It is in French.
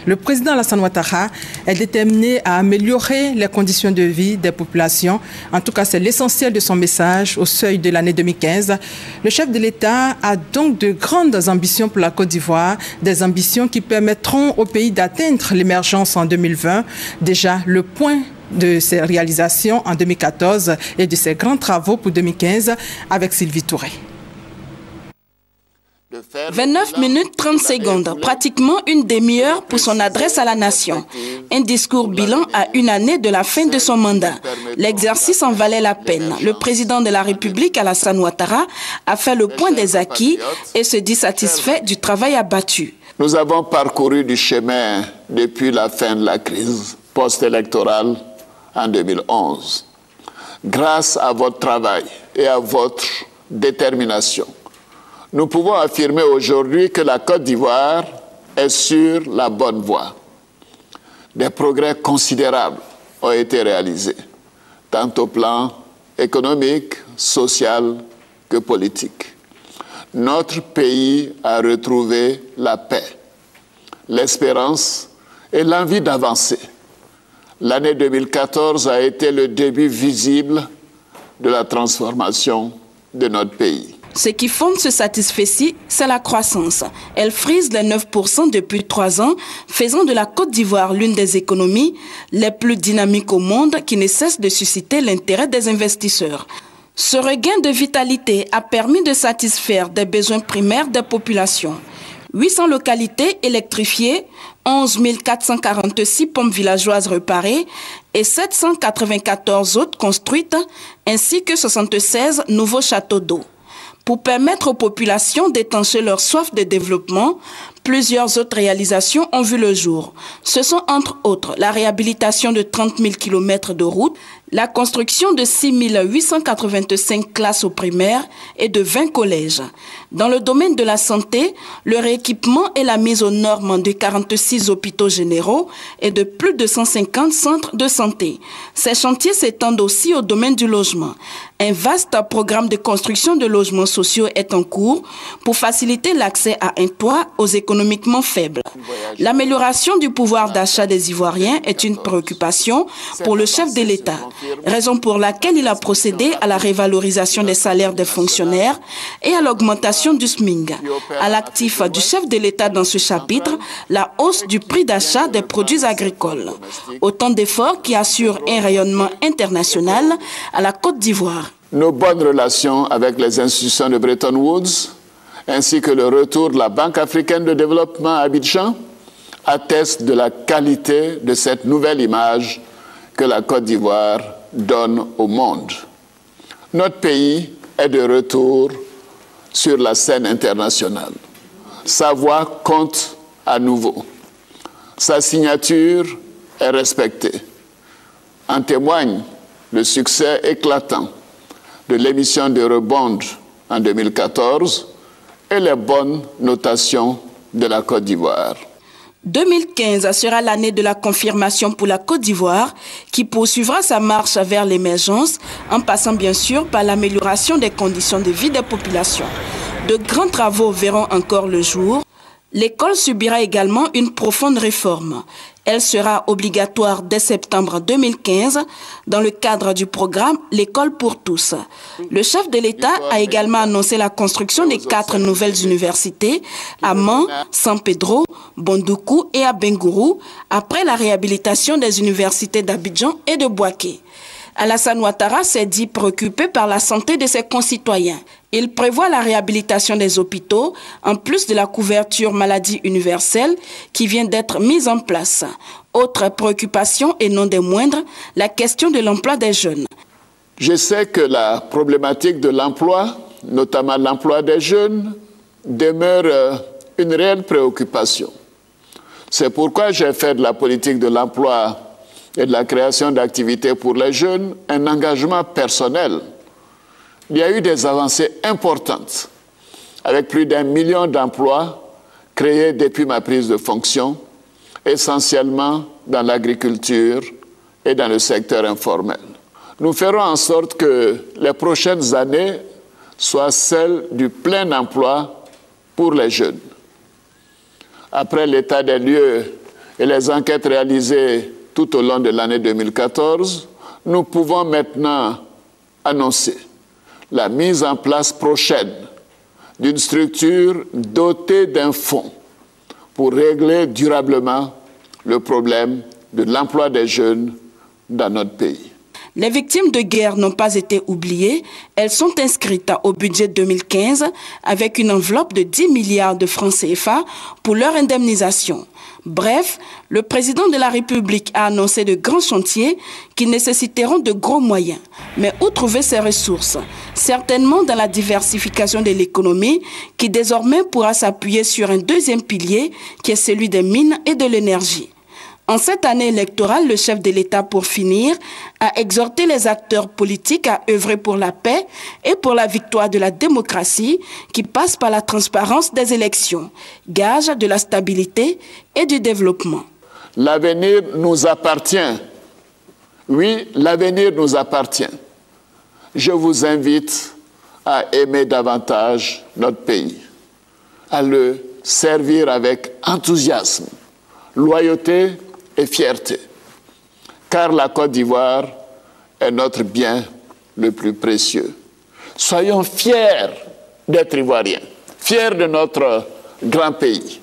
Le président Alassane Ouattara est déterminé à améliorer les conditions de vie des populations. En tout cas, c'est l'essentiel de son message au seuil de l'année 2015. Le chef de l'État a donc de grandes ambitions pour la Côte d'Ivoire, des ambitions qui permettront au pays d'atteindre l'émergence en 2020. Déjà, le point de ses réalisations en 2014 et de ses grands travaux pour 2015 avec Sylvie Touré. 29 minutes 30 secondes, pratiquement une demi-heure pour son adresse à la nation. Un discours bilan à une année de la fin de son mandat. L'exercice en valait la peine. Le président de la République, Alassane Ouattara, a fait le point des acquis et se dit satisfait du travail abattu. Nous avons parcouru du chemin depuis la fin de la crise post-électorale en 2011. Grâce à votre travail et à votre détermination, nous pouvons affirmer aujourd'hui que la Côte d'Ivoire est sur la bonne voie. Des progrès considérables ont été réalisés, tant au plan économique, social que politique. Notre pays a retrouvé la paix, l'espérance et l'envie d'avancer. L'année 2014 a été le début visible de la transformation de notre pays. Ce qui fonde ce satisfait-ci, c'est la croissance. Elle frise les 9% depuis 3 ans, faisant de la Côte d'Ivoire l'une des économies les plus dynamiques au monde qui ne cesse de susciter l'intérêt des investisseurs. Ce regain de vitalité a permis de satisfaire des besoins primaires des populations. 800 localités électrifiées, 11 446 pompes villageoises réparées et 794 autres construites, ainsi que 76 nouveaux châteaux d'eau. Pour permettre aux populations d'étancher leur soif de développement, plusieurs autres réalisations ont vu le jour. Ce sont entre autres la réhabilitation de 30 000 km de routes, la construction de 6 885 classes au primaire et de 20 collèges. Dans le domaine de la santé, le rééquipement et la mise aux normes de 46 hôpitaux généraux et de plus de 150 centres de santé. Ces chantiers s'étendent aussi au domaine du logement. Un vaste programme de construction de logements sociaux est en cours pour faciliter l'accès à un toit aux économiquement faibles. L'amélioration du pouvoir d'achat des Ivoiriens est une préoccupation pour le chef de l'État, raison pour laquelle il a procédé à la révalorisation des salaires des fonctionnaires et à l'augmentation du SMIC. À l'actif du chef de l'État dans ce chapitre, la hausse du prix d'achat des produits agricoles. Autant d'efforts qui assurent un rayonnement international à la Côte d'Ivoire. Nos bonnes relations avec les institutions de Bretton Woods, ainsi que le retour de la Banque africaine de développement à Abidjan, attestent de la qualité de cette nouvelle image que la Côte d'Ivoire donne au monde. Notre pays est de retour sur la scène internationale. Sa voix compte à nouveau. Sa signature est respectée. En témoigne le succès éclatant de l'émission de Rebond en 2014 et les bonnes notations de la Côte d'Ivoire. 2015 sera l'année de la confirmation pour la Côte d'Ivoire qui poursuivra sa marche vers l'émergence en passant bien sûr par l'amélioration des conditions de vie des populations. De grands travaux verront encore le jour. L'école subira également une profonde réforme. Elle sera obligatoire dès septembre 2015 dans le cadre du programme L'école pour tous. Le chef de l'État a également annoncé la construction de 4 nouvelles universités à Mans, San Pedro, Bondoukou et à Bengourou après la réhabilitation des universités d'Abidjan et de Bouaké. Alassane Ouattara s'est dit préoccupé par la santé de ses concitoyens. Il prévoit la réhabilitation des hôpitaux, en plus de la couverture maladie universelle qui vient d'être mise en place. Autre préoccupation et non des moindres, la question de l'emploi des jeunes. Je sais que la problématique de l'emploi, notamment l'emploi des jeunes, demeure une réelle préoccupation. C'est pourquoi j'ai fait de la politique de l'emploi et de la création d'activités pour les jeunes un engagement personnel. Il y a eu des avancées importantes, avec plus d'1 million d'emplois créés depuis ma prise de fonction, essentiellement dans l'agriculture et dans le secteur informel. Nous ferons en sorte que les prochaines années soient celles du plein emploi pour les jeunes. Après l'état des lieux et les enquêtes réalisées tout au long de l'année 2014, nous pouvons maintenant annoncer la mise en place prochaine d'une structure dotée d'un fonds pour régler durablement le problème de l'emploi des jeunes dans notre pays. Les victimes de guerre n'ont pas été oubliées. Elles sont inscrites au budget 2015 avec une enveloppe de 10 milliards de francs CFA pour leur indemnisation. Bref, le président de la République a annoncé de grands chantiers qui nécessiteront de gros moyens. Mais où trouver ces ressources? Certainement dans la diversification de l'économie qui désormais pourra s'appuyer sur un deuxième pilier qui est celui des mines et de l'énergie. En cette année électorale, le chef de l'État, pour finir, a exhorté les acteurs politiques à œuvrer pour la paix et pour la victoire de la démocratie qui passe par la transparence des élections, gage de la stabilité et du développement. L'avenir nous appartient. Oui, l'avenir nous appartient. Je vous invite à aimer davantage notre pays, à le servir avec enthousiasme, loyauté et fierté, car la Côte d'Ivoire est notre bien le plus précieux. Soyons fiers d'être Ivoiriens, fiers de notre grand pays.